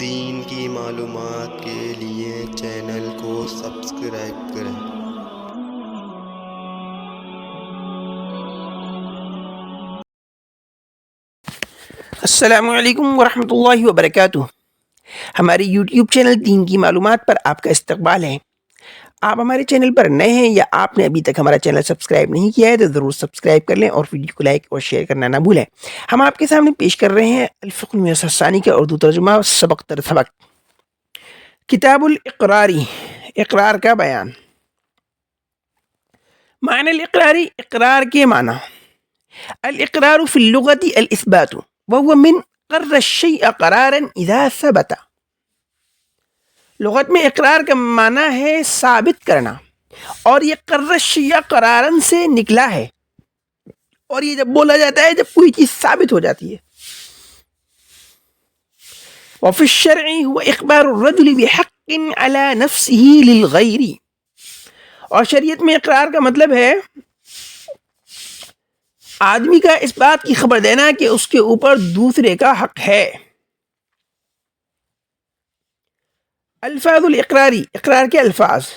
دین کی معلومات کے لیے چینل کو سبسکرائب کریں۔ السلام علیکم ورحمۃ اللہ وبرکاتہ۔ ہمارے یوٹیوب چینل دین کی معلومات پر آپ کا استقبال ہے۔ آپ ہمارے چینل پر نئے ہیں یا آپ نے ابھی تک ہمارا چینل سبسکرائب نہیں کیا ہے تو ضرور سبسکرائب کر لیں اور ویڈیو کو لائک اور شیئر کرنا نہ بھولیں۔ ہم آپ کے سامنے پیش کر رہے ہیں الفقہ المیسر ثانی کا اردو ترجمہ سبق در سبق، کتاب الاقراری، اقرار کا بیان۔ معنی الاقراری، اقرار کے معنی۔ الاقرار فی اللغة الاثبات وهو من قر الشیء قرارا اذا ثبت۔ لغت میں اقرار کا معنی ہے ثابت کرنا، اور یہ قر الشیء قرارن سے نکلا ہے، اور یہ جب بولا جاتا ہے جب کوئی چیز ثابت ہو جاتی ہے۔ وفی الشرع هو اخبار الرجل بحق على نفسه للغیر، اور شریعت میں اقرار کا مطلب ہے آدمی کا اس بات کی خبر دینا کہ اس کے اوپر دوسرے کا حق ہے۔ الفاظ الاقراری، اقرار کے الفاظ۔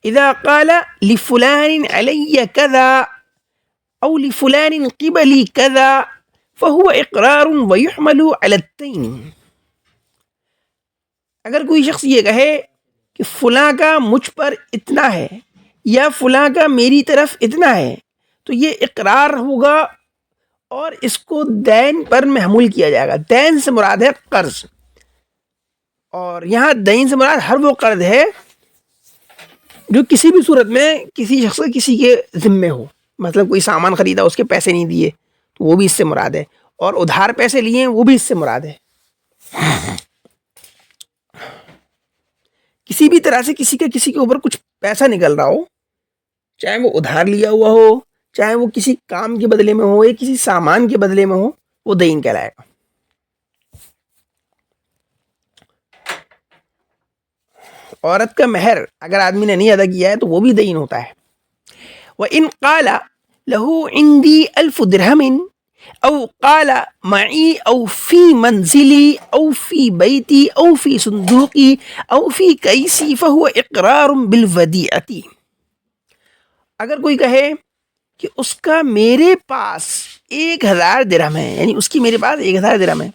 اذا قال لفلان علی کذا او لفلان قبلی کذا فهو اقرار ويحمل على التین۔ اگر کوئی شخص یہ کہے کہ فلاں کا مجھ پر اتنا ہے یا فلاں کا میری طرف اتنا ہے تو یہ اقرار ہوگا اور اس کو دین پر محمول کیا جائے گا۔ دین سے مراد ہے قرض، اور یہاں دین سے مراد ہر وہ قرض ہے جو کسی بھی صورت میں کسی شخص کسی کے ذمے ہو، مطلب کوئی سامان خریدا اس کے پیسے نہیں دیے تو وہ بھی اس سے مراد ہے، اور ادھار پیسے لیے ہیں وہ بھی اس سے مراد ہے۔ کسی بھی طرح سے کسی کے اوپر کچھ پیسہ نکل رہا ہو، چاہے وہ ادھار لیا ہوا ہو، چاہے وہ کسی کام کے بدلے میں ہو یا کسی سامان کے بدلے میں ہو، وہ دین کہلائے گا۔ عورت کا مہر اگر آدمی نے نہیں ادا کیا ہے تو وہ بھی دین ہوتا ہے۔ وَإِنْ قَالَ لَهُ عِنْدِي أَلْفُ دِرْهَمٍ او قال معی او فی منزلی او فی بیتی او فی صندوقی او فی کیسی فہو اقرار بالودیعتی۔ اگر کوئی کہے کہ اس کا میرے پاس 1000 درہم ہے، یعنی اس کی میرے پاس 1000 درہم ہے،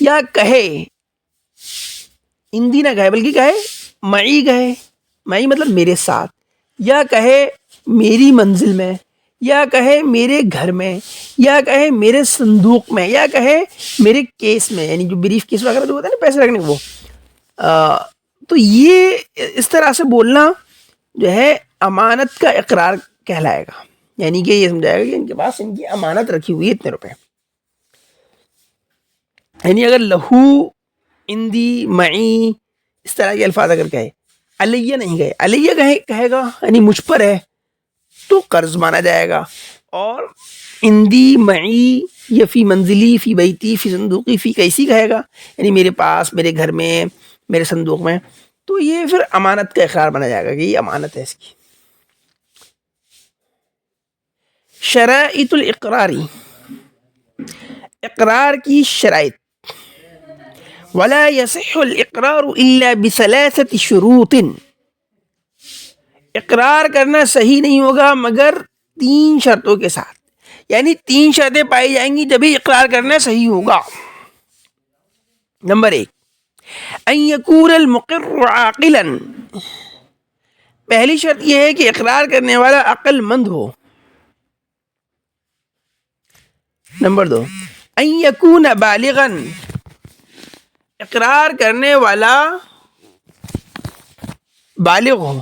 یا کہے اندی نہ کہے بلکہ کہے معی، کہے معی مطلب میرے ساتھ، یا کہے میری منزل میں، یا کہے میرے گھر میں، یا کہے میرے صندوق میں، یا کہے میرے کیس میں، یعنی جو بریف کیس وغیرہ جو ہوتا ہے نا پیسے رکھنے وہ، تو یہ اس طرح سے بولنا جو ہے امانت کا اقرار کہلائے گا، یعنی کہ یہ سمجھائے گا کہ ان کے پاس ان کی امانت رکھی ہوئی ہے اتنے روپے۔ یعنی اگر لہو، اندی، معی اس طرح کے الفاظ اگر کہے، علیہ نہیں کہے، علیہ کہے گا یعنی مجھ پر ہے تو قرض مانا جائے گا، اور اندی، معی یا فی منزلی، فی بیتی، فی صندوقی، فی کیسی کہے گا یعنی میرے پاس، میرے گھر میں، میرے صندوق میں، تو یہ پھر امانت کا اقرار بنا جائے گا کہ یہ امانت ہے اس کی۔ شرائط الاقراری، اقرار کی شرائط۔ ولا يصح الاقرار الا بثلاثة شروط، اقرار کرنا صحیح نہیں ہوگا مگر 3 شرطوں کے ساتھ، یعنی 3 شرطیں پائی جائیں گی جبھی اقرار کرنا صحیح ہوگا۔ نمبر 1، ان یکون المقر عاقلا، پہلی شرط یہ ہے کہ اقرار کرنے والا عقل مند ہو۔ نمبر 2، ان یکون بالغا، اقرار کرنے والا بالغ ہو۔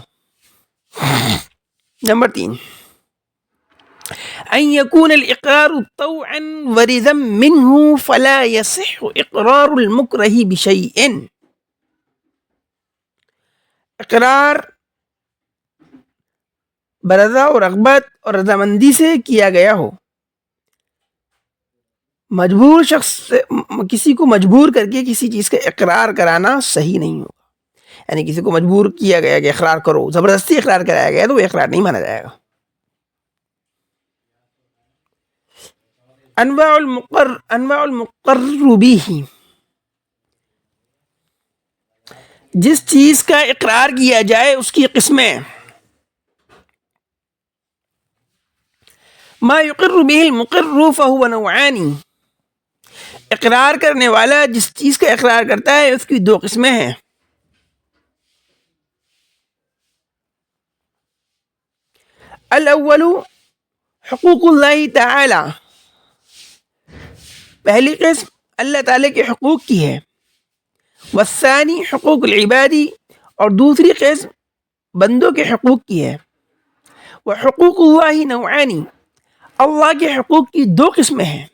نمبر 3، ان یکون الاقرار طوعا ورضا منه فلا يصح اقرار المکرہ بشیء، اقرار برضا و رغبت اور رضامندی سے کیا گیا ہو۔ مجبور شخص کسی کو مجبور کر کے کسی چیز کا اقرار کرانا صحیح نہیں ہوگا، یعنی کسی کو مجبور کیا گیا کہ اقرار کرو، زبردستی اقرار کرایا گیا تو وہ اقرار نہیں مانا جائے گا۔ انواع المقر به، جس چیز کا اقرار کیا جائے اس کی قسمیں. ما یقر به المقر فهو نوعان. اقرار کرنے والا جس چیز کا اقرار کرتا ہے اس کی دو قسمیں ہیں. الاول حقوق اللہ تعالی. پہلی قسم اللہ تعالی کے حقوق کی ہے. والثانی حقوق العبادی. اور دوسری قسم بندوں کے حقوق کی ہے. وحقوق اللہ نوعان. اللہ کے حقوق کی دو قسمیں ہیں.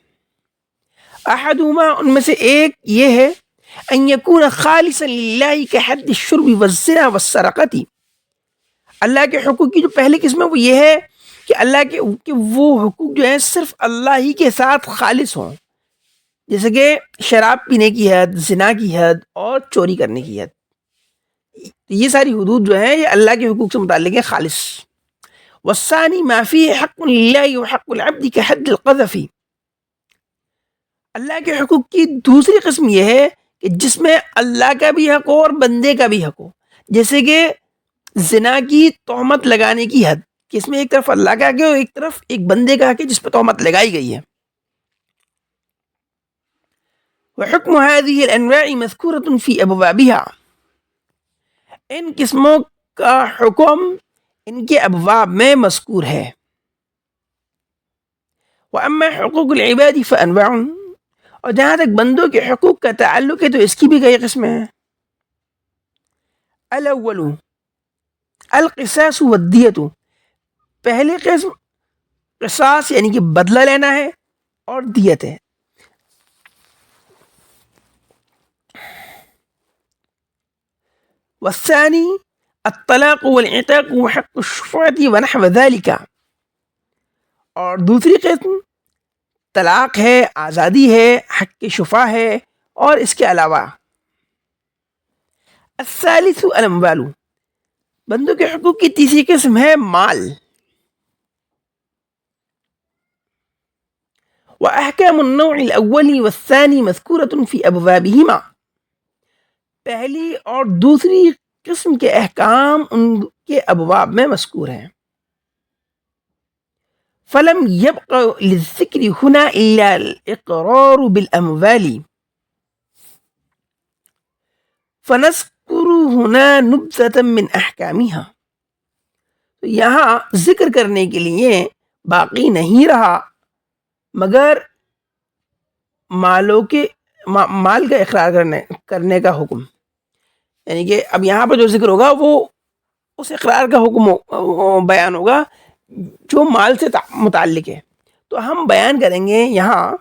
احدہما ان میں سے ایک یہ ہے ان یکون خالصا للہ کحد الشرب والزنا والسرقۃ. اللہ کے حقوق کی جو پہلی قسم ہے وہ یہ ہے کہ اللہ کے وہ حقوق جو ہیں صرف اللہ ہی کے ساتھ خالص ہوں، جیسے کہ شراب پینے کی حد، زنا کی حد اور چوری کرنے کی حد. یہ ساری حدود جو ہیں یہ اللہ کے حقوق سے متعلق ہیں خالص. والثانی ما فیہ حق للہ وحق العبد کحد القذف. اللہ کے حقوق کی دوسری قسم یہ ہے کہ جس میں اللہ کا بھی حق ہو اور بندے کا بھی حق ہو، جیسے کہ زنا کی تہمت لگانے کی حد، کہ اس میں ایک طرف اللہ کا حق ہے اور ایک طرف ایک بندے کا حق ہے جس پہ تہمت لگائی گئی ہے. وحکم هذه الانواع مذکورۃ فی ابوابها. ان قسموں کا حکم ان کے ابواب میں مذکور ہے. واما حقوق العباد فانواع. اور جہاں تک بندوں کے حقوق کا تعلق ہے تو اس کی بھی کئی قسمیں ہیں. الاول القصاص والدیۃ. پہلی قسم قصاص یعنی کہ بدلہ لینا ہے اور دیت ہے. والثانی الطلاق والعتاق وحق الشفعۃ ونحو ذلك. اور دوسری قسم طلاق ہے، آزادی ہے، حق شفا ہے اور اس کے علاوہ. الثالث الاموال. بندوں کے حقوق کی تیسری قسم ہے مال. واحکام النوع الاول والثانی مذکورۃ فی ابوابہما. پہلی اور دوسری قسم کے احکام ان کے ابواب میں مذکور ہیں. فلم يبق للذکر هنا الا الاقرار بالاموال. فنذکر هنا نبذة من احکامها. تو یہاں ذکر کرنے کے لیے باقی نہیں رہا مگر مال کا اقرار کرنے کا حکم. یعنی کہ اب یہاں پر جو ذکر ہوگا وہ اس اقرار کا حکم بیان ہوگا جو مال سے متعلق ہے. تو ہم بیان کریں گے یہاں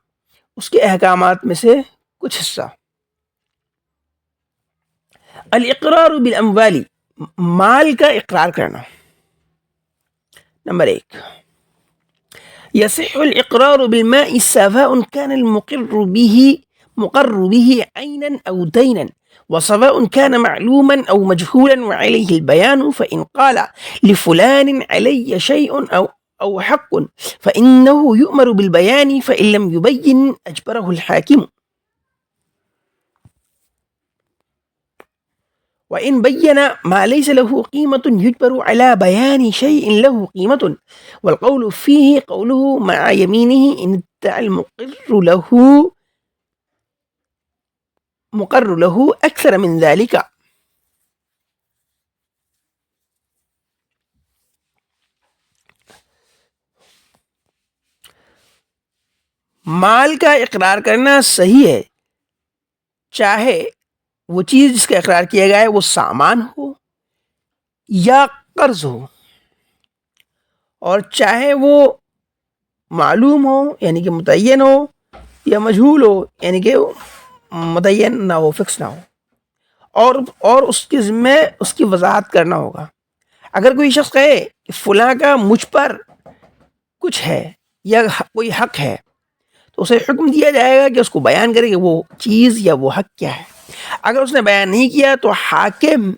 اس کے احکامات میں سے کچھ حصہ. الاقرار بالاموال. مال کا اقرار کرنا. نمبر 1 يصح الإقرار بالماء سواء كان مقر به عينا أو دينا وسواء كان معلوما أو مجهولا وعليه البيان. فإن قال لفلان علي شيء أو حق فإنه يؤمر بالبيان فإن لم يبين أجبره الحاكم. وإن بين ما ليس له قيمة يجبر على بيان شيء له قيمة. والقول فيه قوله مع يمينه إن ادعى مقر له أكثر من ذلك. مال کا اقرار کرنا صحیح ہے چاہے وہ چیز جس کا اقرار کیا گیا ہے وہ سامان ہو یا قرض ہو، اور چاہے وہ معلوم ہو یعنی کہ متعین ہو یا مجہول ہو یعنی کہ متعین نہ ہو، فکس نہ ہو، اور اس کے ذمہ اس کی وضاحت کرنا ہوگا. اگر کوئی شخص کہے کہ فلاں کا مجھ پر کچھ ہے یا کوئی حق ہے تو اسے حکم دیا جائے گا کہ اس کو بیان کرے کہ وہ چیز یا وہ حق کیا ہے. اگر اس نے بیان نہیں کیا تو حاکم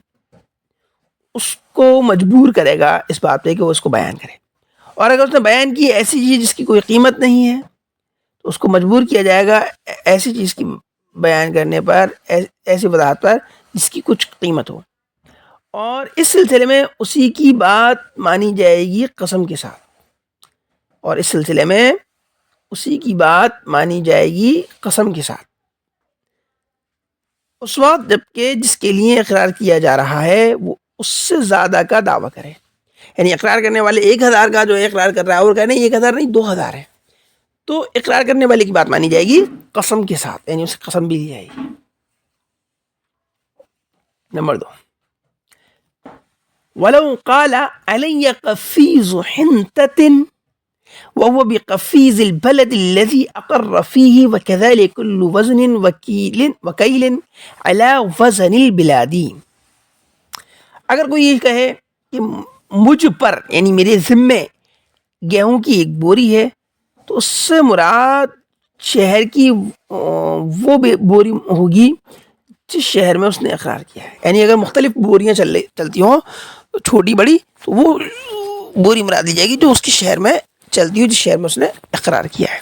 اس کو مجبور کرے گا اس بات پہ کہ وہ اس کو بیان کرے، اور اگر اس نے بیان کی ایسی چیز جس کی کوئی قیمت نہیں ہے تو اس کو مجبور کیا جائے گا ایسی چیز کی بیان کرنے پر، ایسی وضاحت پر جس کی کچھ قیمت ہو، اور اس سلسلے میں اسی کی بات مانی جائے گی قسم کے ساتھ، اور اس سلسلے میں اسی کی بات مانی جائے گی قسم کے ساتھ اس وقت جب کہ جس کے لیے اقرار کیا جا رہا ہے وہ اس سے زیادہ کا دعویٰ کرے. یعنی اقرار کرنے والے 1000 کا جو ہے اقرار کر رہا ہے اور کہنے 1000 نہیں 2000 ہے، تو اقرار کرنے والے کی بات مانی جائے گی قسم کے ساتھ، یعنی اسے قسم بھی دی جائے گی. نمبر 2، وَلَوْ قَالَ عَلَيَّ قَفِيزُ حِنْتَةٍ وهو بقفيز البلد الذي أقر فيه وكذلك كل وزن وكيل على وزن البلاد. اگر کوئی یہ کہے کہ مجھ پر یعنی میرے ذمے گیہوں کی ایک بوری ہے، تو اس سے مراد شہر کی وہ بوری ہوگی جس شہر میں اس نے اقرار کیا ہے. یعنی اگر مختلف بوریاں چلتی ہوں چھوٹی بڑی، تو وہ بوری مراد لی جائے گی جو اس کے شہر میں چلتی ہو جس شہر میں اس نے اقرار کیا ہے.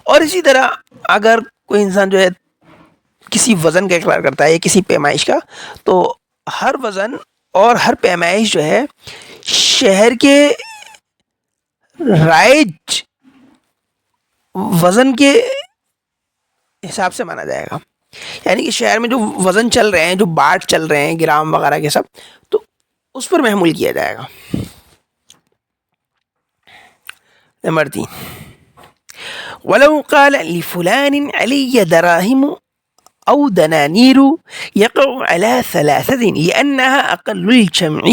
اور اسی طرح اگر کوئی انسان جو ہے کسی وزن کا اقرار کرتا ہے یا کسی پیمائش کا، تو ہر وزن اور ہر پیمائش جو ہے شہر کے رائج وزن کے حساب سے مانا جائے گا. یعنی کہ شہر میں جو وزن چل رہے ہیں، جو باٹ چل رہے ہیں گرام وغیرہ کے سب، تو اس پر محمول کیا جائے گا. نمبر 3، وَلَوْ قَالَ لِفُلَانٍ عَلَيَّ دَرَاهِمُ أَوْ دَنَانِيرُ يَقَعُ عَلَى 3 لِأَنَّهَا أَقَلُّ الْجَمْعِ.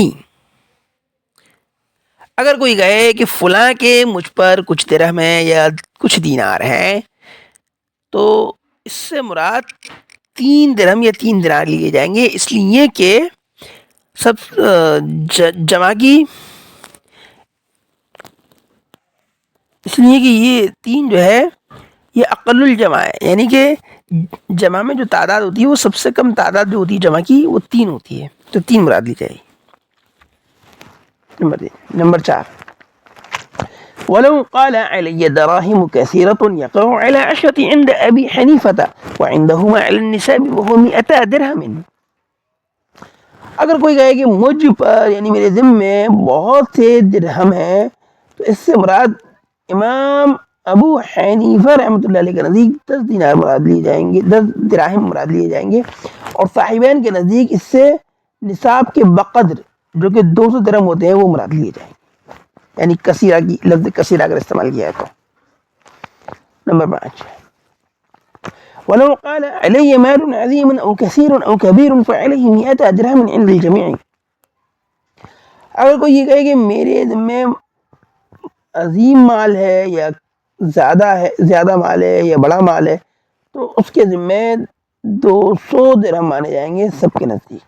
اگر کوئی کہے کہ فلاں کے مجھ پر کچھ درہم ہیں یا کچھ دینار ہیں، تو اس سے مراد 3 درہم یا 3 دینار لیے جائیں گے، اس لیے کہ سب جمع کی، اس لیے کہ یہ 3 جو ہے یہ اقل الجمع ہے. یعنی کہ جمع میں جو تعداد ہوتی ہے وہ سب سے کم تعداد جو ہوتی ہے جمع کی وہ 3 ہوتی ہے، تو 3 مراد لی جائے گی. نمبر 4، وَلَوْ قَالَ عَلَيَّ دَرَاهِمُ كَثِيرَةٌ يَقَعُ عَلَى 10 عِنْدَ أَبِي حَنِيفَةَ وَعِنْدَهُمَا عَلَى النِّسَابِ وَهُوَ 200 درہم. اگر کوئی کہے کہ مجھ پر یعنی میرے ذمے بہت سے درہم ہیں، تو اس سے مراد امام ابو حنیفہ رحمۃ اللہ علیہ کے نزدیک 10 دینار مراد لیے جائیں گے، 10 دراہم مراد لیے جائیں گے، اور صاحبین کے نزدیک اس سے نصاب کے بقدر جو کہ 200 درہم ہوتے ہیں وہ مراد لیے جائیں گے. یعنی کثیرہ کی لفظ کثیرہ اگر استعمال کیا ہے تو. نمبر 5، وَلَوْ قَالَ عَلَيَّ مَالٌ عَظِيمٌ أَوْ كَثِيرٌ أَوْ كَبِيرٌ فَعَلَيْهِ 100 درہم عند الجميع. اگر کوئی یہ کہے کہ میرے ذمے عظیم مال ہے یا زیادہ مال ہے یا بڑا مال ہے، تو اس کے ذمے 200 درہم مانے جائیں گے سب کے نزدیک.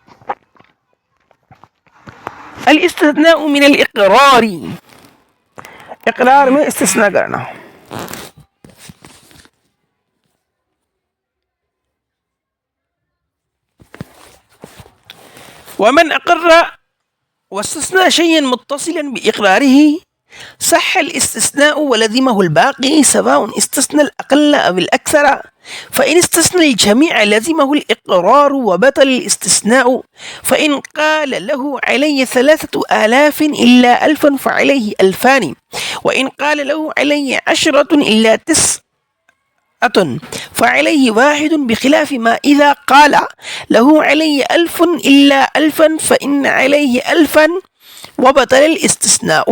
الاستثناء من الاقرار، اقرار میں استثناء کرنا. ومن اقر واستثنى شيئا متصلا بإقراره صح الاستثناء ولزمه الباقي سواء استثنى الأقل أو الأكثر، فإن استثنى الجميع لزمه الإقرار وبطل الاستثناء. فإن قال له علي 3000 إلا 1000 فعليه 2000، وإن قال له علي 10 إلا 9 فعليه 1، بخلاف ما إذا قال له علي 1000 إلا 1000 فإن عليه 1000 وبطل الاستثناء.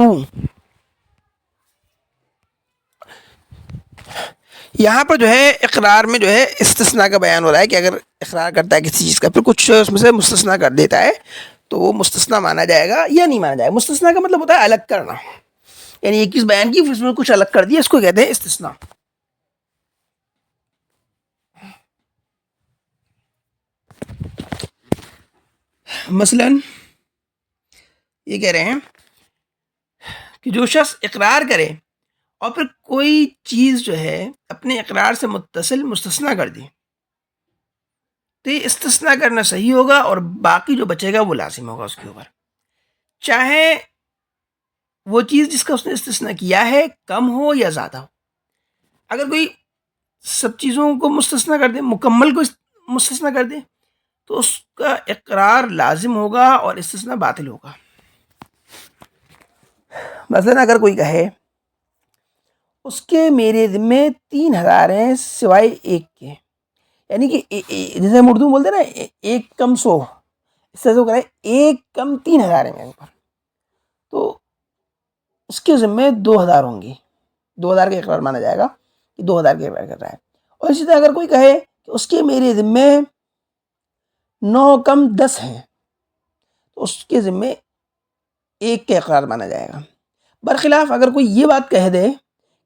یہاں پر جو ہے اقرار میں جو ہے استثناء کا بیان ہو رہا ہے کہ اگر اقرار کرتا ہے کسی چیز کا پھر کچھ اس میں سے مستثنیٰ کر دیتا ہے تو وہ مستثنیٰ مانا جائے گا یا نہیں مانا جائے گا. مستثنیٰ کا مطلب ہوتا ہے الگ کرنا، یعنی ایک چیز بیان کی پھر اس میں کچھ الگ کر دیا، اس کو کہتے ہیں استثناء. مثلا یہ کہہ رہے ہیں کہ جو شخص اقرار کرے اور پھر کوئی چیز جو ہے اپنے اقرار سے متصل مستثنیٰ کر دی، تو یہ استثناء کرنا صحیح ہوگا اور باقی جو بچے گا وہ لازم ہوگا اس کے اوپر، چاہے وہ چیز جس کا اس نے استثناء کیا ہے کم ہو یا زیادہ ہو. اگر کوئی سب چیزوں کو مستثنیٰ کر دے، مکمل کو مستثنیٰ کر دے، تو اس کا اقرار لازم ہوگا اور استثناء باطل ہوگا. مثلا اگر کوئی کہے اس کے میرے ذمے 3,000 ہیں سوائے ایک کے، یعنی کہ جیسے ہم اردو میں بولتے ہیں نا ایک کم 100، اس طرح سے وہ کہے ایک کم 3,000 ہیں میرے اوپر، تو اس کے ذمے 2,000 ہوں گی، 2,000 کا اقرار مانا جائے گا کہ 2,000 کا اقرار کر رہا ہے. اور اسی طرح اگر کوئی کہے کہ اس کے میرے ذمے 9 کم 10 ہیں، تو اس کے ذمے ایک کا اقرار مانا جائے گا. برخلاف اگر کوئی یہ بات کہہ دے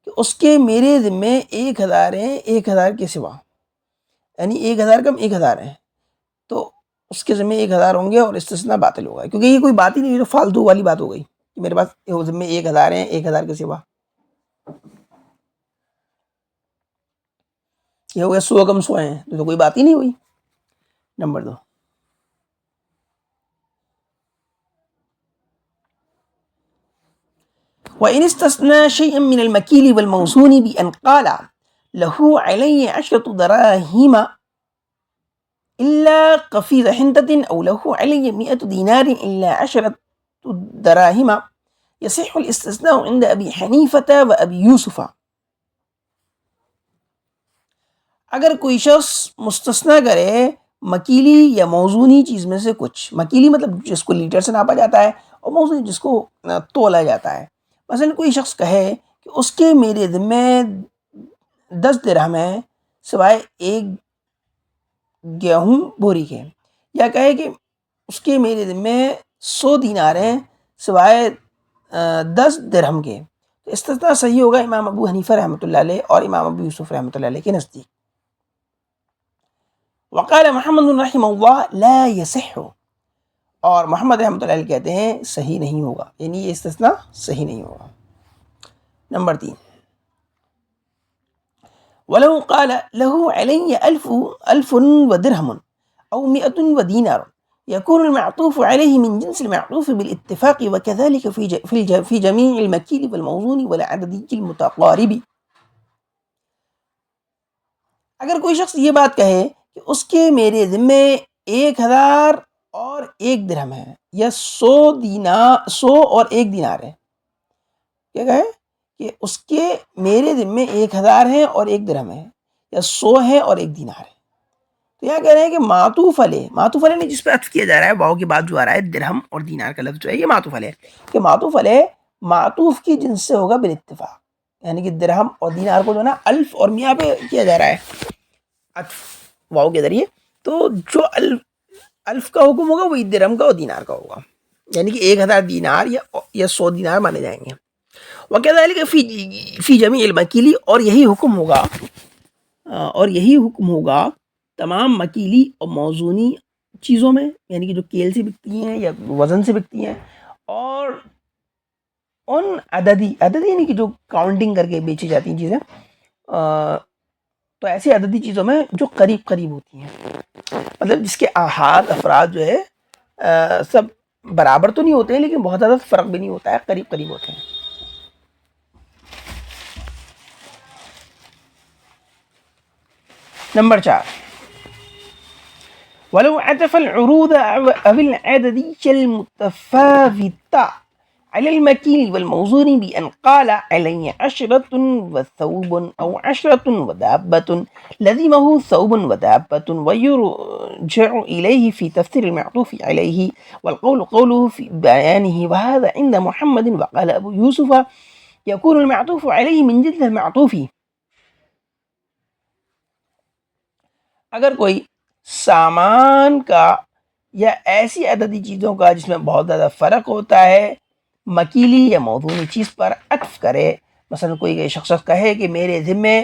کہ اس کے میرے ذمے 1,000 ہیں 1,000 کے سوا، یعنی 1,000 کم 1,000 ہیں، تو اس کے ذمے 1,000 ہوں گے اور استثناء باطل ہوگا، کیونکہ یہ کوئی بات ہی نہیں، جو فالتو والی بات ہو گئی کہ میرے پاس ذمے 1,000 ہیں 1,000 کے سوا. یہ ہو گیا 100 کم 100 ہیں، تو کوئی بات ہی نہیں ہوئی. نمبر 2، وَإِنِ اسْتَثْنَى شَيْئًا مِنَ الْمَكِيلِ وَالْمَوْزُونِ بِأَنْ قَالَ لَهُ عَلَيَّ 10 دراهم إِلَّا قَفِيزَ حِنْطَةٍ أَوْ لَهُ عَلَيَّ 100 دينار إِلَّا 10 دراهم يصح الاستثناء عند أبي حنيفة وأبي يوسف. اگر کوئی شخص مستثنیٰ کرے مکیلی یا موزونی چیز میں سے کچھ، مکیلی مطلب جس کو لیٹر سے ناپا جاتا ہے، اور موزونی جس کو تولا جاتا ہے. مثلا کوئی شخص کہے کہ اس کے میرے ذمے 10 درہم ہیں سوائے ایک گیہوں بوری کے، یا کہے کہ اس کے میرے ذمے 100 دینار ہیں سوائے 10 درہم کے، تو استثناء صحیح ہوگا امام ابو حنیفہ رحمۃ اللہ علیہ اور امام ابو یوسف رحمۃ اللہ علیہ کے نزدیک. وقال محمد رحمہ اللہ لا یصح، اور محمد رحمۃ اللہ علیہ کہتے ہیں صحیح نہیں ہوگا، یعنی یہ استثناء صحیح نہیں ہوگا. نمبر 3، ولو قال له علي 1000 ودرهم أو 100 ودينار يكون المعطوف عليه من جنس المعطوف بالاتفاق، وكذلك في جميع المكيل والموزون والعددي المتقارب. اگر کوئی شخص یہ بات کہے کہ اس کے میرے ذمے 1,000 اور 1 درہم ہے، یا 100 اور 1 دینار ہے، کیا کہے کہ اس کے میرے ذمے 1,000 ہیں اور 1 درہم ہے، یا 100 ہے اور 1 دینار ہے، تو یہاں کہہ رہے ہیں کہ معطوف علیہ نہیں، جس پہ عطف کیا جا رہا ہے، واو کے بعد جو آ رہا ہے درہم اور دینار کا لفظ جو ہے یہ معطوف علیہ، کہ معطوف علیہ معطوف کی جنس سے ہوگا بالاتفاق، یعنی کہ درہم اور دینار کو جو ہے نا الف اور میاں پہ کیا جا رہا ہے عطف واو کے ذریعے، تو جو الف کا حکم ہوگا وہی درہم کا اور دینار کا ہوگا، یعنی کہ 1,000 دینار یا 100 دینار مانے جائیں گے. وَكَذَلِكَ فِي جَمِيعِ الْمَكِيلِ، اور یہی حکم ہوگا تمام مکیلی اور موزونی چیزوں میں، یعنی کہ جو کیل سے بکتی ہیں یا وزن سے بکتی ہیں، اور ان عددی یعنی کہ جو کاؤنٹنگ کر کے بیچی جاتی ہیں چیزیں، تو ایسی عددی چیزوں میں جو قریب ہوتی ہیں، مطلب جس کے آحاد افراد جو ہے سب برابر تو نہیں ہوتے ہیں، لیکن بہت زیادہ فرق بھی نہیں ہوتا ہے، قریب ہوتے ہیں. نمبر 4، ولو عطف العروض أو العددية المتفاوتة على المكيل والموزون بأن قال علي 10 وثوب أو 10 ودابة لزمه ثوب ودابة، ويرجع إليه في تفسير المعطوف عليه، والقول قوله في بيانه، وهذا عند محمد. وقال أبو يوسف يكون المعطوف عليه من جنس المعطوف. اگر کوئی سامان کا یا ایسی عددی چیزوں کا جس میں بہت زیادہ فرق ہوتا ہے مکیلی یا موزونی چیز پر عطف کرے، مثلا کوئی شخص کہے کہ میرے ذمے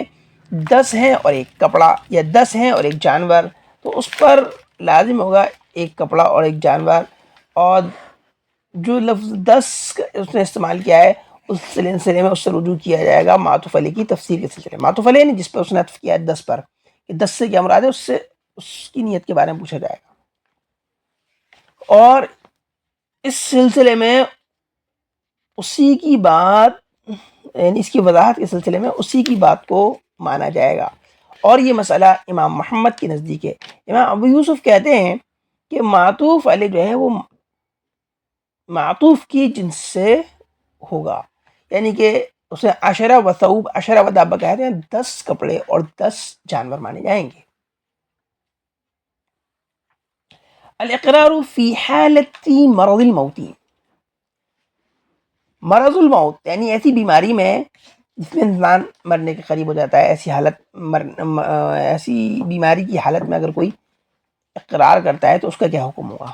10 ہیں اور 1 کپڑا، یا 10 ہیں اور 1 جانور، تو اس پر لازم ہوگا 1 کپڑا اور 1 جانور، اور جو لفظ 10 اس نے استعمال کیا ہے اس سلسلے میں اس سے رجوع کیا جائے گا معطوف علیہ کی تفسیر کے سلسلے میں. معطوف علیہ نہیں جس پہ اس نے عطف کیا ہے 10 پر، کہ 10 سے کیا مراد ہے، اس سے اس کی نیت کے بارے میں پوچھا جائے گا، اور اس سلسلے میں اسی کی بات، یعنی اس کی وضاحت کے سلسلے میں اسی کی بات کو مانا جائے گا. اور یہ مسئلہ امام محمد کے نزدیک ہے. امام ابو یوسف کہتے ہیں کہ معطوف علیہ جو ہے وہ معطوف کی جنس سے ہوگا، یعنی کہ اسے عشرہ و ثوب، عشرہ و دابہ کہتے ہیں 10 کپڑے اور 10 جانور مانے جائیں گے۔ الاقرار فی حالت مرض الموت، مرض الموت یعنی ایسی بیماری میں جس میں انسان مرنے کے قریب ہو جاتا ہے، ایسی حالت ایسی بیماری کی حالت میں اگر کوئی اقرار کرتا ہے تو اس کا کیا حکم ہوگا؟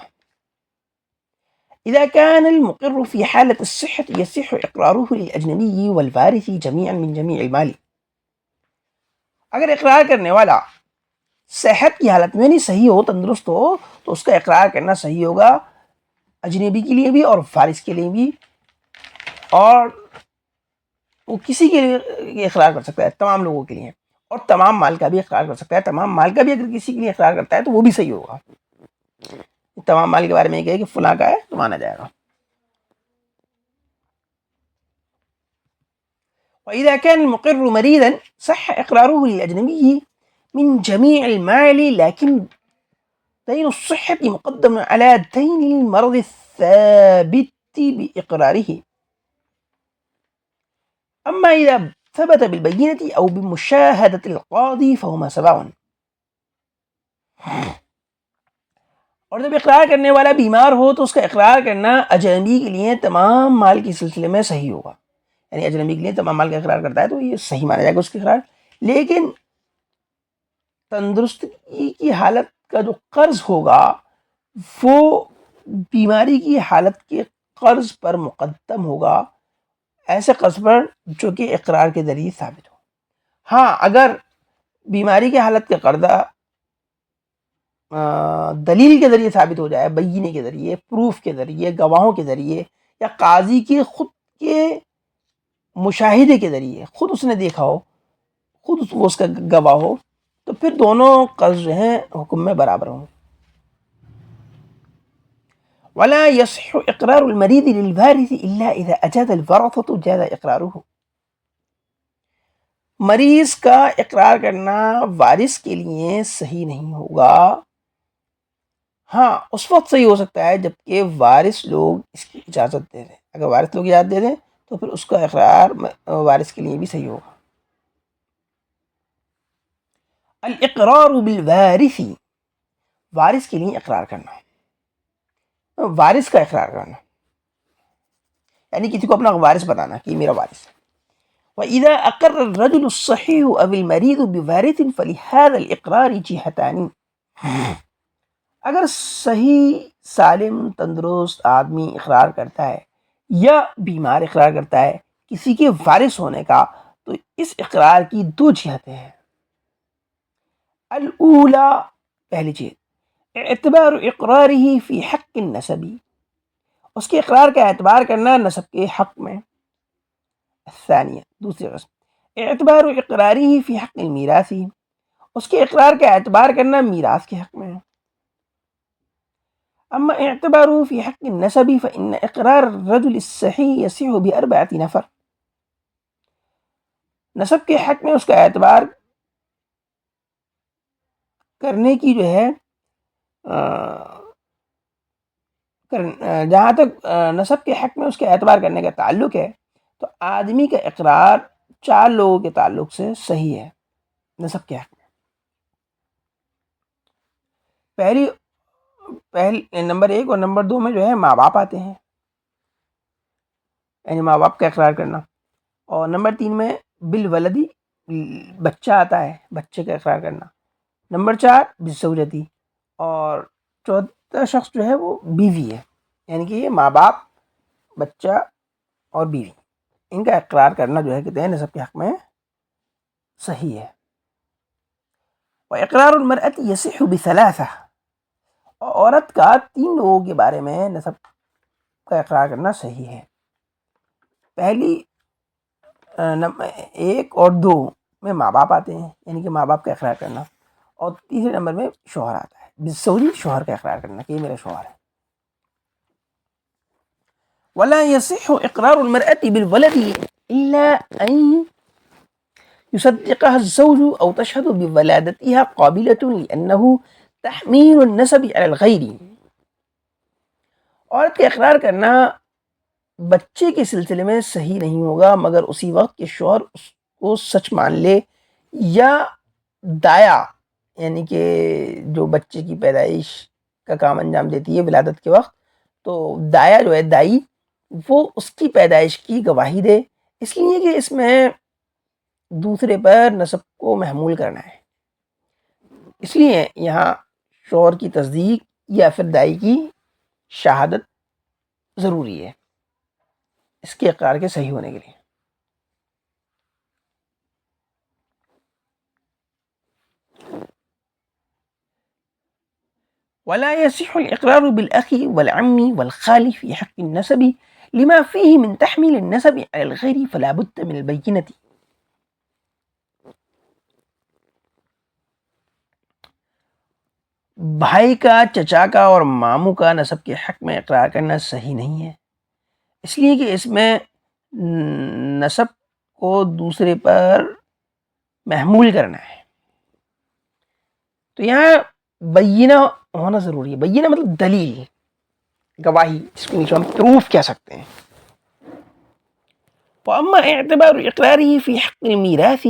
اذا كان المقر في حالة الصحة يصح اقراره للاجنبي والوارث جميعا من جميع المال، اگر اقرار کرنے والا صحت کی حالت میں نہیں صحیح ہو، تندرست ہو، تو اس کا اقرار کرنا صحیح ہوگا اجنبی کے لیے بھی اور وارث کے لیے بھی، اور وہ کسی کے لیے اقرار کر سکتا ہے، تمام لوگوں کے لیے، اور تمام مال کا بھی اقرار کر سکتا ہے۔ تمام مال کا بھی اگر کسی کے لیے اقرار کرتا ہے تو وہ بھی صحیح ہوگا، تمام مال کے بارے میں یہ کہے کہ فلاں کا ہے تو مانا جائے گا۔ وإذا كان المقر مريضا صح إقراره للأجنبي من جميع المال، لكن دين الصحة مقدم على دين المرض الثابت بإقراره. أما إذا ثبت بالبينة أو بمشاهدة القاضي فهما سواء، اور جب اقرار کرنے والا بیمار ہو تو اس کا اقرار کرنا اجنبی کے لیے تمام مال کے سلسلے میں صحیح ہوگا، یعنی اجنبی کے لیے تمام مال کا اقرار کرتا ہے تو یہ صحیح مانا جائے گا اس کا اقرار، لیکن تندرستی کی حالت کا جو قرض ہوگا وہ بیماری کی حالت کے قرض پر مقدم ہوگا، ایسے قرض پر جو کہ اقرار کے ذریعے ثابت ہو۔ ہاں اگر بیماری کی حالت کا قرضہ دلیل کے ذریعے ثابت ہو جائے، بینے کے ذریعے، پروف کے ذریعے، گواہوں کے ذریعے، یا قاضی کے خود کے مشاہدے کے ذریعے، خود اس نے دیکھا ہو، خود وہ اس کا گواہ ہو، تو پھر دونوں قرض جو ہیں حکم میں برابر ہوں۔ ولا يصح اقرار المريض للوارث الا اذا اجاز الورثة جاز اقراره، مریض کا اقرار کرنا وارث کے لیے صحیح نہیں ہوگا، ہاں اس وقت صحیح ہو سکتا ہے جبکہ وارث لوگ اس کی اجازت دے دیں، اگر وارث لوگ اجازت دے دیں تو پھر اس کا اقرار وارث کے لیے بھی صحیح ہوگا۔ الاقرار بالوارث، وارث کے لیے اقرار کرنا، وارث کا اقرار کرنا یعنی کسی کو اپنا وارث بتانا کہ میرا وارث ہے۔ وَإِذَا أَقَرَّ الرَّجُلُ الصَّحِيحُ أَوِ الْمَرِيضُ بِوَارِثٍ فَلِهَذَا الْإِقْرَارِ جِهَتَانِ، اگر صحیح سالم تندرست آدمی اقرار کرتا ہے یا بیمار اقرار کرتا ہے کسی کے وارث ہونے کا، تو اس اقرار کی دو جہتیں ہیں۔ الاولا، پہلی چیز، اعتبار اقرارہ فی حق النسبی، اس کے اقرار کا اعتبار کرنا نسب کے حق میں۔ الثانیہ، دوسری قسم، اعتبار اقرارہ فی حق المیراث، اس کے اقرار کا اعتبار کرنا میراث کے حق میں۔ اما اعتباره في حق النسب فإن اقرار الرجل الصحيح يصح بأربعة نفر، نسب کے حق میں اس کا اعتبار کرنے کی جو ہے جہاں تک نسب کے حق میں اس کے اعتبار کرنے کا تعلق ہے تو آدمی کا اقرار 4 لوگوں کے تعلق سے صحیح ہے نسب کے حق میں۔ نمبر 1 اور نمبر 2 میں جو ہے ماں باپ آتے ہیں، یعنی ماں باپ کا اقرار کرنا، اور نمبر 3 میں بالولدی، بچہ آتا ہے، بچے کا اقرار کرنا، نمبر 4 بالزوجتی، اور چوتھا شخص جو ہے وہ بیوی ہے، یعنی کہ یہ ماں باپ، بچہ اور بیوی، ان کا اقرار کرنا جو ہے کہتے ہیں نسب کے حق میں صحیح ہے۔ وَإِقْرَارُ الْمَرْأَةِ يَصِحُّ بِثَلَاثَةٍ، اور عورت کا 3 لوگوں کے بارے میں نسب کا اقرار کرنا صحیح ہے۔ پہلی 1 اور 2 میں ماں باپ آتے ہیں، یعنی کہ ماں باپ کا اقرار کرنا، اور تیسرے نمبر میں شوہر آتا ہے، بالزوجی، شوہر کا اقرار کرنا کہ یہ میرا شوہر ہے۔ ولا يصح اقرار المرأة بالولد الا ان يصدقها الزوج او تشهد بولادتها قابلة لانه تحميل النسب على الغير، عورت کا اقرار کرنا بچے کے سلسلے میں صحیح نہیں ہوگا مگر اسی وقت کہ شوہر اس کو سچ مان لے، یا دایا یعنی کہ جو بچے کی پیدائش کا کام انجام دیتی ہے ولادت کے وقت، تو دایا جو ہے دائی، وہ اس کی پیدائش کی گواہی دے، اس لیے کہ اس میں دوسرے پر نسب کو محمول کرنا ہے، اس لیے یہاں شوہر کی تصدیق یا پھر دائی کی شہادت ضروری ہے اس کے اقرار کے صحیح ہونے کے لیے۔ ولا يصح الإقرار بالأخ والعم والخال في حق النسب لما فيه من تحميل النسب على الغير فلا بد من البينة۔ بھائی کا، چچا کا اور ماموں کا نسب کے حق میں اقرار کرنا صحیح نہیں ہے، اس لیے کہ اس میں نسب کو دوسرے پر محمول کرنا ہے، تو یہاں بینہ ہونا ضروری ہے۔ بینہ مطلب دلیل، گواہی، جس کو ہم پروف کہہ سکتے ہیں۔ وَأَمَّا اعْتِبَارُ إِقْرَارِهِ فِي حَقِّ الْمِيرَاثِ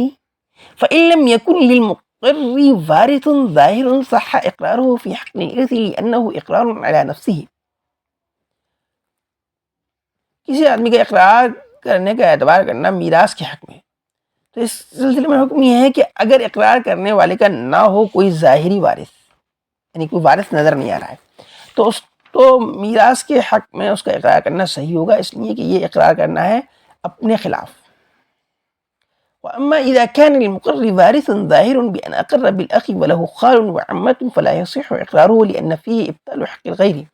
فَإِن لَّمْ يَكُنْ لِلْمُقِرِّ وَارِثٌ ظَاهِرٌ صَحَّ إِقْرَارُهُ فِي حَقِّ الْإِرْثِ لِأَنَّهُ إِقْرَارٌ عَلَى نَفْسِهِ۔ کسی آدمی کا اقرار کرنے کا اعتبار کرنا میراث کے حق میں، تو اس سلسلے میں حکم یہ ہے کہ اگر اقرار کرنے والے کا نہ ہو کوئی ظاہری وارث، یعنی کوئی وارث نظر نہیں آ رہا ہے، تو اس تو میراث کے حق میں اس کا اقرار کرنا صحیح ہوگا، اس لیے کہ یہ اقرار کرنا ہے اپنے خلاف۔ وَأَمَّا إِذَا كَانَ لِلْمُقِرِّ وَارِثٌ ظَاهِرٌ بِأَنْ أَقَرَّ بِالْأَخِ وَلَهُ خَالٌ وَعَمَّةٌ فَلَا يَصِحُّ إِقْرَارُهُ لِأَنَّ فِيهِ إبْطَالُ حَقِّ الْغَيْرِ۔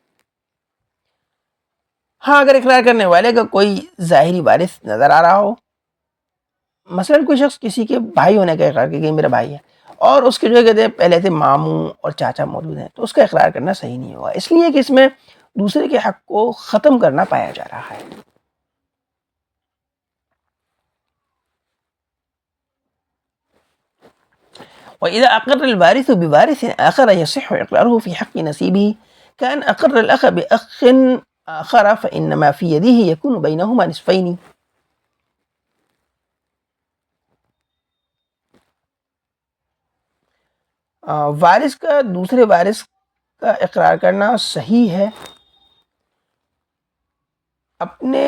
ہاں اگر اقرار کرنے والے کا کوئی ظاہری وارث نظر آ رہا ہو، مثلا کوئی شخص کسی کے بھائی ہونے کا اقرار کہ میرا بھائی ہے، اور اس کے جو کہتے ہیں پہلے سے ماموں اور چاچا موجود ہیں، تو اس کا اقرار کرنا صحیح نہیں ہوگا، اس لیے کہ اس میں دوسرے کے حق کو ختم کرنا پایا جا رہا ہے۔ وَإِذَا أَقَرَّ الْوَارِثُ بِوَارِثٍ آخَرَ يَصِحُّ إِقْرَارُهُ فِي حَقِّ نَصِيبِهِ كَأَنْ أَقَرَّ الْأَخَ بِأَخٍ آخَرَ فَإِنَّ مَا فِي يَدِهِ يَكُونُ بَيْنَهُمَا نِصْفَيْنِ۔ وارث کا دوسرے وارث کا اقرار کرنا صحیح ہے اپنے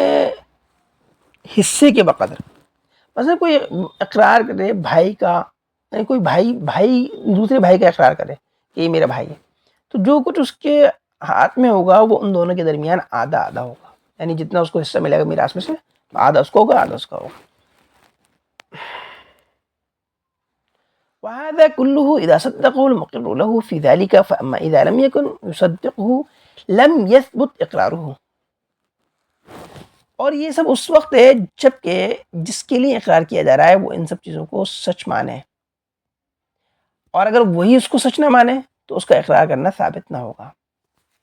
حصے کے بقدر۔ مثلا کوئی اقرار کرے بھائی کا، یعنی کوئی بھائی دوسرے بھائی کا اقرار کرے کہ یہ میرا بھائی ہے، تو جو کچھ اس کے ہاتھ میں ہوگا وہ ان دونوں کے درمیان آدھا آدھا ہوگا، یعنی جتنا اس کو حصہ ملے گا میراث میں سے آدھا اس کو ہوگا، آدھا اس کا ہوگا۔ وهذا كله إذا صدقه المقر له في ذلك، فأما إذا لم يكن يصدقه لم يثبت إقراره۔ اور یہ سب اس وقت ہے جب کہ جس کے لیے اقرار کیا جا رہا ہے وہ ان سب چیزوں کو سچ مانے، اور اگر وہی اس کو سچ نہ مانے تو اس کا اقرار کرنا ثابت نہ ہوگا۔